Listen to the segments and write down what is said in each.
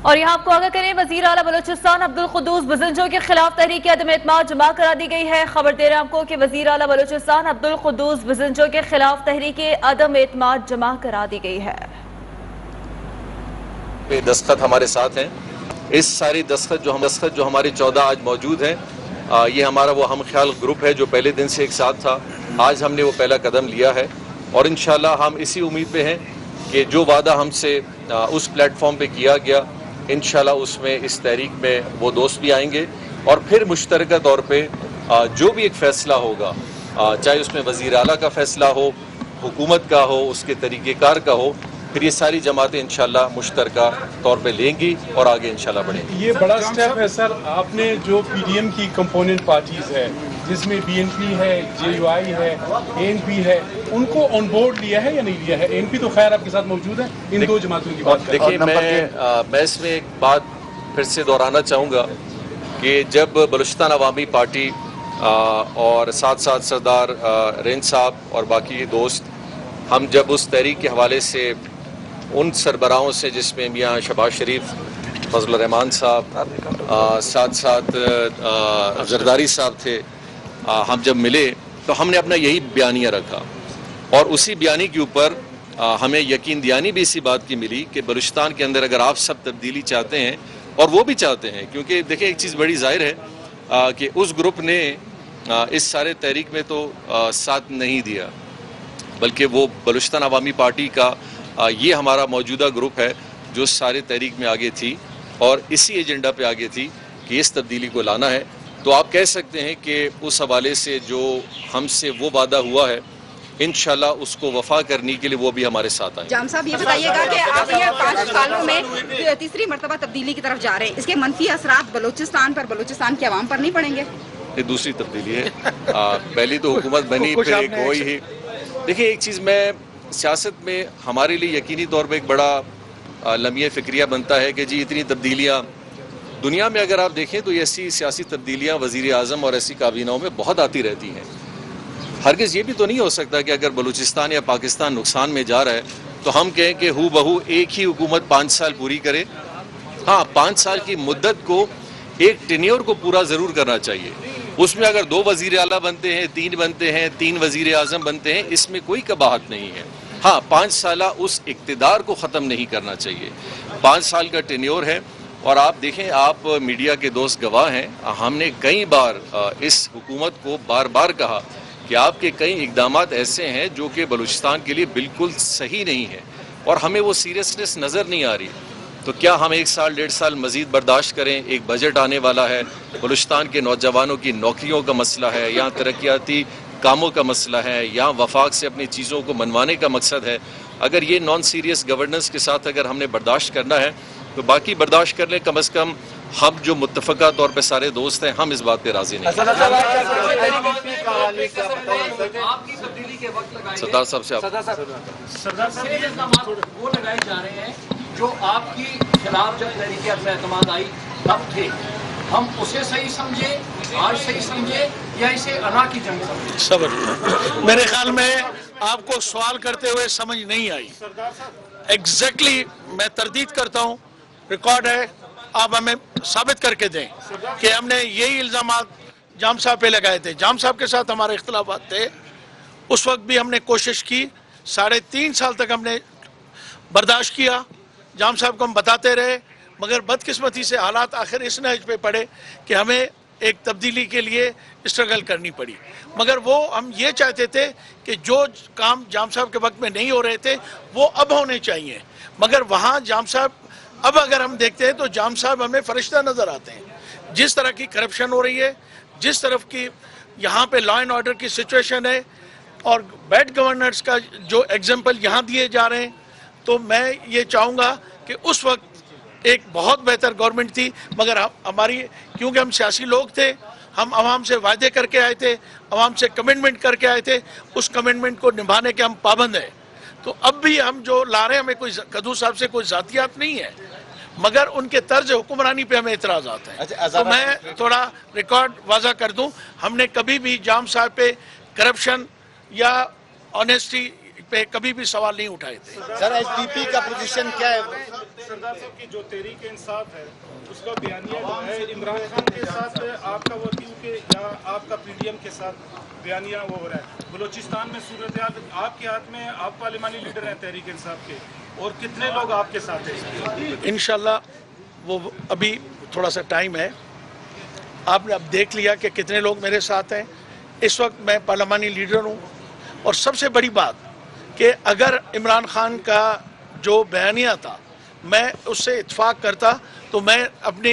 اور یہاں آپ کو آگاہ کریں، وزیر اعلیٰ بلوچستان عبدالقدوس بزنجو کے خلاف تحریک عدم اعتماد جمع کرا دی گئی ہے۔ خبر دے رہے ہیں آپ کو کہ وزیر اعلیٰ بلوچستان عبدالقدوس بزنجو کے خلاف تحریک عدم اعتماد جمع کرا دی گئی ہے۔ دستخط ہمارے ساتھ ہیں۔ اس ساری دستخط جو ہماری 14 آج موجود ہیں، یہ ہمارا وہ ہم خیال گروپ ہے جو پہلے دن سے ایک ساتھ تھا۔ آج ہم نے وہ پہلا قدم لیا ہے اور انشاءاللہ ہم اسی امید پہ ہیں کہ جو وعدہ ہم سے اس پلیٹ فارم پہ کیا گیا، انشاءاللہ اس میں اس تحریک میں وہ دوست بھی آئیں گے اور پھر مشترکہ طور پہ جو بھی ایک فیصلہ ہوگا، چاہے اس میں وزیر اعلیٰ کا فیصلہ ہو، حکومت کا ہو، اس کے طریقہ کار کا ہو، پھر یہ ساری جماعتیں انشاءاللہ مشترکہ طور پے لیں گی اور آگے انشاءاللہ بڑھیں گی۔ یہ بڑا سٹیپ ہے سر، آپ نے جو پی ڈی ایم کی کمپوننٹ پارٹیز ہے جس میں بی این پی ہے، جے یو آئی ہے، اے این پی ہے، ان کو آن بورڈ لیا ہے یا نہیں لیا ہے؟ اے این پی تو خیر آپ کے ساتھ موجود ہے، ان دو جماعتوں کی بات کریں۔ دیکھیے میں اس میں ایک بات پھر سے دہرانا چاہوں گا کہ جب بلوچستان عوامی پارٹی اور ساتھ ساتھ سردار رینج صاحب اور باقی دوست، ہم جب اس تحریک کے حوالے سے ان سربراہوں سے جس میں میاں شہباز شریف، فضل الرحمان صاحب، ساتھ ساتھ زرداری صاحب تھے، ہم جب ملے تو ہم نے اپنا یہی بیانیہ رکھا اور اسی بیانی کے اوپر ہمیں یقین دہانی بھی اسی بات کی ملی کہ بلوچستان کے اندر اگر آپ سب تبدیلی چاہتے ہیں، اور وہ بھی چاہتے ہیں، کیونکہ دیکھیں ایک چیز بڑی ظاہر ہے کہ اس گروپ نے اس سارے تحریک میں تو ساتھ نہیں دیا، بلکہ وہ بلوچستان عوامی پارٹی کا یہ ہمارا موجودہ گروپ ہے جو سارے تحریک میں آگے تھی اور اسی ایجنڈا پہ آگے تھی کہ اس تبدیلی کو لانا ہے۔ تو آپ کہہ سکتے ہیں کہ اس حوالے سے جو ہم سے وہ وعدہ ہوا ہے، انشاءاللہ اس کو وفا کرنے کے لیے وہ بھی ہمارے ساتھ آئیں۔ جام صاحب یہ بتائیے گا کہ آپ یہ 5 سالوں میں تیسری مرتبہ تبدیلی کی طرف جا رہے ہیں، اس کے منفی اثرات بلوچستان پر، بلوچستان کے عوام پر نہیں پڑیں گے؟ یہ دوسری تبدیلی ہے، پہلی تو حکومت بنی پھر ایک ہوئی ہی۔ دیکھیں ایک چیز میں سیاست میں ہمارے لیے یقینی طور پہ ایک بڑا لمحہ فکریہ بنتا ہے کہ جی اتنی تبدیلیاں دنیا میں اگر آپ دیکھیں تو ایسی سیاسی تبدیلیاں وزیر اعظم اور ایسی کابینوں میں بہت آتی رہتی ہیں۔ ہرگز یہ بھی تو نہیں ہو سکتا کہ اگر بلوچستان یا پاکستان نقصان میں جا رہا ہے تو ہم کہیں کہ ہو بہو ایک ہی حکومت 5 سال پوری کرے۔ ہاں 5 سال کی مدت کو ایک ٹینیور کو پورا ضرور کرنا چاہیے۔ اس میں اگر 2 وزیر اعلیٰ بنتے ہیں، 3 بنتے ہیں، 3 وزیر اعظم بنتے ہیں، اس میں کوئی قباحت نہیں ہے۔ ہاں 5 سالہ اس اقتدار کو ختم نہیں کرنا چاہیے۔ 5 سال کا ٹینیور ہے اور آپ دیکھیں، آپ میڈیا کے دوست گواہ ہیں، ہم نے کئی بار اس حکومت کو بار بار کہا کہ آپ کے کئی اقدامات ایسے ہیں جو کہ بلوچستان کے لیے بالکل صحیح نہیں ہے اور ہمیں وہ سیریسنس نظر نہیں آ رہی۔ تو کیا ہم 1 سال 1.5 سال مزید برداشت کریں؟ ایک بجٹ آنے والا ہے، بلوچستان کے نوجوانوں کی نوکریوں کا مسئلہ ہے، یہاں ترقیاتی کاموں کا مسئلہ ہے، یہاں وفاق سے اپنی چیزوں کو منوانے کا مقصد ہے۔ اگر یہ نان سیریس گورننس کے ساتھ اگر ہم نے برداشت کرنا ہے تو باقی برداشت کر لیں، کم از کم ہم جو متفقہ طور پہ سارے دوست ہیں ہم اس بات پہ راضی نہیں ہیں۔ سردار صاحب سے سردار صاحب یہ الزامات وہ لگائے جا رہے ہیں جو آپ کی خلاف جب تحریک عدم اعتماد آئی تب تھے، ہم اسے صحیح سمجھے، آج صحیح سمجھے یا اسے انا کی جنگ سمجھے؟ صبر، میرے خیال میں آپ کو سوال کرتے ہوئے سمجھ نہیں آئی۔ ایگزیکٹلی میں تردید کرتا ہوں، ریکارڈ ہے، آپ ہمیں ثابت کر کے دیں کہ ہم نے یہی الزامات جام صاحب پہ لگائے تھے۔ جام صاحب کے ساتھ ہمارے اختلافات تھے، اس وقت بھی ہم نے کوشش کی، 3.5 سال تک ہم نے برداشت کیا، جام صاحب کو ہم بتاتے رہے، مگر بدقسمتی سے حالات آخر اس نہج پہ پڑے کہ ہمیں ایک تبدیلی کے لیے اسٹرگل کرنی پڑی۔ مگر وہ ہم یہ چاہتے تھے کہ جو کام جام صاحب کے وقت میں نہیں ہو رہے تھے وہ اب ہونے چاہیے، مگر وہاں جام صاحب اب اگر ہم دیکھتے ہیں تو جام صاحب ہمیں فرشتہ نظر آتے ہیں۔ جس طرح کی کرپشن ہو رہی ہے، جس طرف کی یہاں پہ لا اینڈ آرڈر کی سچویشن ہے اور بیڈ گورننس کا جو ایگزامپل یہاں دیے جا رہے ہیں، تو میں یہ چاہوں گا کہ اس وقت ایک بہت بہتر گورنمنٹ تھی، مگر ہماری کیونکہ ہم سیاسی لوگ تھے، ہم عوام سے وعدے کر کے آئے تھے، عوام سے کمٹمنٹ کر کے آئے تھے، اس کمٹمنٹ کو نبھانے کے ہم پابند ہیں۔ تو اب بھی ہم جو لا رہے ہیں، ہمیں کوئی قدوس صاحب سے کوئی ذاتیات نہیں ہے، مگر ان کے طرز حکمرانی پہ ہمیں اعتراضات ہیں۔ تو میں تھوڑا ریکارڈ واضح کر دوں، ہم نے کبھی بھی جام صاحب پہ کرپشن یا آنیسٹی پہ کبھی بھی سوال نہیں اٹھائے تھے۔ سر ایس ڈی پی کا پوزیشن کیا ہے؟ सरदार साहब की जो तहरीक इंसाफ है उसका बयानिया जो है इमरान खान के साथ आपका वो क्योंकि या आपका पीडीएम के साथ बयानिया वो हो रहा है। बलूचिस्तान में सूरत हाल आपके हाथ में, आप पार्लिमानी लीडर हैं तहरीक इंसाफ के, और कितने लोग आपके साथ हैं? इंशाल्लाह वो अभी थोड़ा सा टाइम है, आपने अब देख लिया कि कितने लोग मेरे साथ हैं। इस वक्त मैं पार्लिमानी लीडर हूँ, और सबसे बड़ी बात कि अगर इमरान खान का जो बयानिया था मैं उससे इत्फाक करता तो मैं अपनी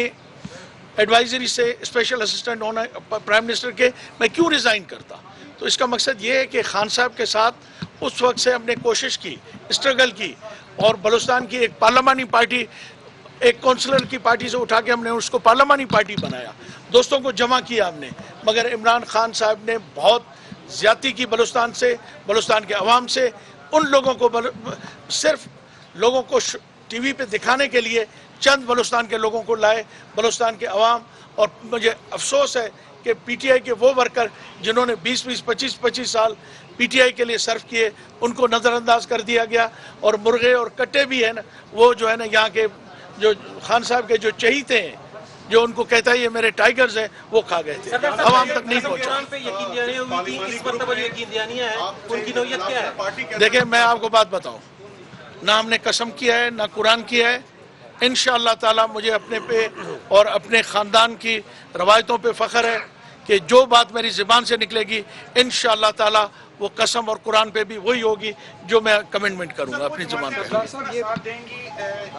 एडवाइजरी से स्पेशल असिस्टेंट होना प्राइम मिनिस्टर के मैं क्यों रिज़ाइन करता। तो इसका मकसद ये है कि खान साहब के साथ उस वक्त से हमने कोशिश की, स्ट्रगल की, और बलूचिस्तान की एक पार्लिमानी पार्टी, एक काउंसिलर की पार्टी से उठा के हमने उसको पार्लिमानी पार्टी बनाया, दोस्तों को जमा किया हमने। मगर इमरान खान साहब ने बहुत ज़्यादती की बलूचिस्तान से, बलूचिस्तान के अवाम से। उन लोगों को सिर्फ लोगों को टीवी पे दिखाने के लिए चंद बलूचिस्तान के लोगों को लाए, बलूचिस्तान के अवाम। और मुझे अफसोस है कि पीटीआई के वो वर्कर जिन्होंने 20-20, 25-25 साल पीटीआई के लिए सर्व किए, उनको नज़रअंदाज कर दिया गया। और मुर्गे और कट्टे भी हैं ना, वो जो है ना यहाँ के जो खान साहब के जो चहीते हैं, जो उनको कहता है ये मेरे टाइगर्स हैं, वो खा गए थे, अवाम तक नहीं पहुँचा। देखिए मैं आपको बात बताऊँ, ना हमने कसम किया है ना कुरान किया है। इंशाअल्लाह ताला मुझे अपने पे और अपने ख़ानदान की रवायतों पे फ़ख्र है कि जो बात मेरी ज़बान से निकलेगी इंशाअल्लाह ताला वो कसम और कुरान पे भी वही होगी जो मैं कमिटमेंट करूंगा अपनी ज़बान पे। साथ देंगी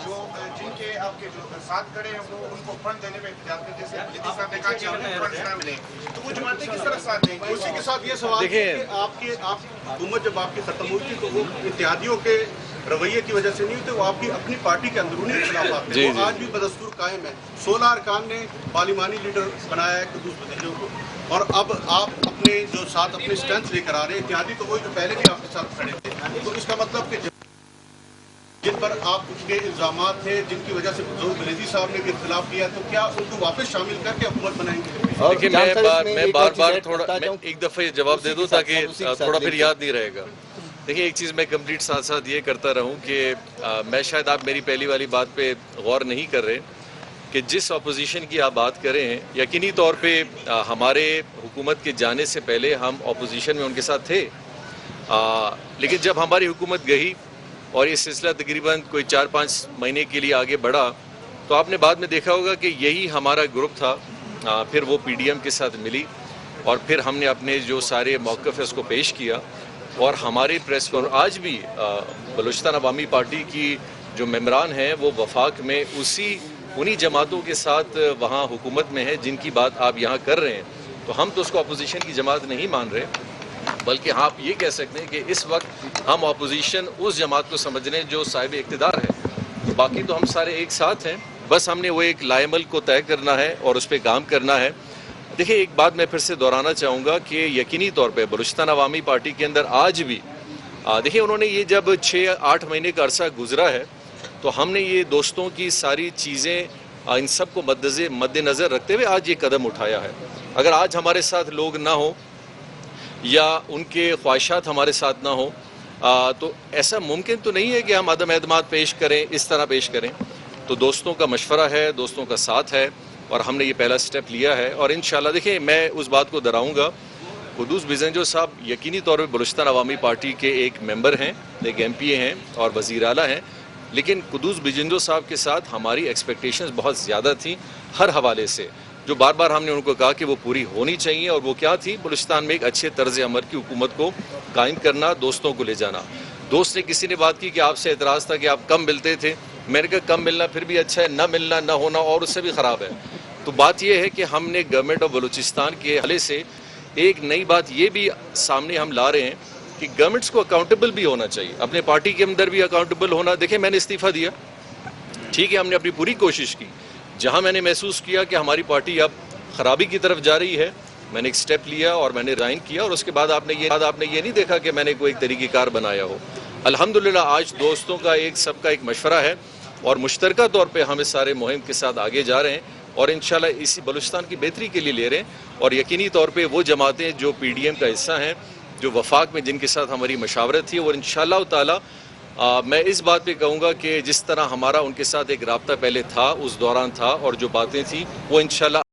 जो जिनके आपके जो साथ खड़े हैं वो उनको फंड देने में जैसे साहब ने कहा कि हमें फंड ना मिले तो वो जमातें किस तरह साथ देंगे? उसी के साथ ये सवाल है कि आप हुकूमत जब आपकी खत्म हुई थी तो वो इत्तेहादियों के रवैये की वजह से नहीं हुई, वो आपकी अपनी पार्टी के अंदरूनी इख्तिलाफात थे, वो आज भी बदस्तूर कायम है। 16 अरकान ने पार्लिमानी लीडर बनाया है कुदूस बदंजो को, और अब आप अपने जो साथ अपने स्ट्रेंथ लेकर आ रहे हैं, इत्तेहादी तो वही जो पहले भी आपके साथ खड़े थे। तो इसका मतलब कि जिन पर आपके इल्जामात थे, जिनकी वजह से बलेदी साहब ने भी इख्तिलाफ किया, तो क्या उनको वापस शामिल करके हुकूमत बनाएंगे? देखिए मैं बार थोड़ा एक दफ़ा ये जवाब दे दूँ ताकि थोड़ा फिर याद नहीं रहेगा। देखिए एक चीज़ मैं कंप्लीट साथ साथ ये करता रहूँ कि मैं शायद आप मेरी पहली वाली बात पे गौर नहीं कर रहे कि जिस अपोजिशन की आप बात कर रहे हैं, यकीनी तौर पे हमारे हुकूमत के जाने से पहले हम अपोजिशन में उनके साथ थे, लेकिन जब हमारी हुकूमत गई और ये सिलसिला तकरीबन कोई 4-5 महीने के लिए आगे बढ़ा तो आपने बाद में देखा होगा कि यही हमारा ग्रुप था। फिर वो पीडीएम के साथ मिली और फिर हमने अपने जो सारे मौक़िफ़ है उसको पेश किया, और हमारे प्रेस पर आज भी बलूचिस्तान अवामी पार्टी की जो मेंबरान हैं वो वफाक में उन्हीं जमातों के साथ वहाँ हुकूमत में है जिनकी बात आप यहाँ कर रहे हैं। तो हम तो उसको अपोजिशन की जमात नहीं मान रहे, बल्कि आप ये कह सकते हैं कि इस वक्त हम अपोजिशन उस जमात को समझ रहे हैं जो साहिब इक़्तिदार है। बाकी तो हम सारे एक साथ हैं, बस हमने वो एक लाएमल को तय करना है और उस पर काम करना है। देखिए एक बात मैं फिर से दोहराना चाहूँगा कि यकीनी तौर पे बलूचिस्तान अवामी पार्टी के अंदर आज भी देखिए उन्होंने ये जब 6-8 महीने का अरसा गुजरा है तो हमने ये दोस्तों की सारी चीज़ें इन सब को मद्देनज़र रखते हुए आज ये कदम उठाया है। अगर आज हमारे साथ लोग ना हो या उनके ख्वाहिशात हमारे साथ ना हो तो ऐसा मुमकिन तो नहीं है कि हम अदम एतमाद पेश करें, इस तरह पेश करें। तो दोस्तों का मशवरा है, दोस्तों का साथ है और हमने ये पहला स्टेप लिया है। और इंशाल्लाह देखिए मैं उस बात को दोहराऊंगा, कुदूस बिजंजो साहब यकीनी तौर पर बलूचिस्तान अवामी पार्टी के एक मेंबर हैं, एक एमपीए हैं और वज़ीर आला हैं, लेकिन कुदूस बिजंजो साहब के साथ हमारी एक्सपेक्टेशंस बहुत ज़्यादा थी हर हवाले से, जो बार बार हमने उनको कहा कि वो पूरी होनी चाहिए। और वो क्या थी? बलूचिस्तान में एक अच्छे तर्ज अमल की हुकूमत को कायम करना, दोस्तों को ले जाना। दोस्त ने किसी ने बात की कि आपसे एतराज़ था कि आप कम मिलते थे, मैंने कहा कम मिलना फिर भी अच्छा है, ना मिलना ना होना और उससे भी ख़राब है। तो बात यह है कि हमने गवर्नमेंट ऑफ बलूचिस्तान के हवाले से एक नई बात ये भी सामने हम ला रहे हैं कि गवर्नमेंट्स को अकाउंटेबल भी होना चाहिए, अपने पार्टी के अंदर भी अकाउंटेबल होना। देखिए मैंने इस्तीफ़ा दिया, ठीक है, हमने अपनी पूरी कोशिश की। जहां मैंने महसूस किया कि हमारी पार्टी अब ख़राबी की तरफ जा रही है, मैंने एक स्टेप लिया और मैंने रिज़ाइन किया। और उसके बाद आपने ये नहीं देखा कि मैंने कोई तरीक़ेकार बनाया हो। अल्हम्दुलिल्लाह आज दोस्तों का सबका एक मशवरा है और मुश्तरका तौर पर हम इस सारे मुहिम के साथ आगे जा रहे हैं और इंशाल्लाह इसी बलूचिस्तान की बेहतरी के लिए ले रहे हैं। और यकीनी तौर पे वो जमातें जो पीडीएम का हिस्सा हैं, जो वफाक में जिनके साथ हमारी मशावरत थी, और इंशाल्लाह ताला میں اس بات پہ کہوں گا کہ جس طرح ہمارا ان کے ساتھ ایک رابطہ پہلے تھا، اس دوران تھا، اور جو باتیں تھیں وہ انشاءاللہ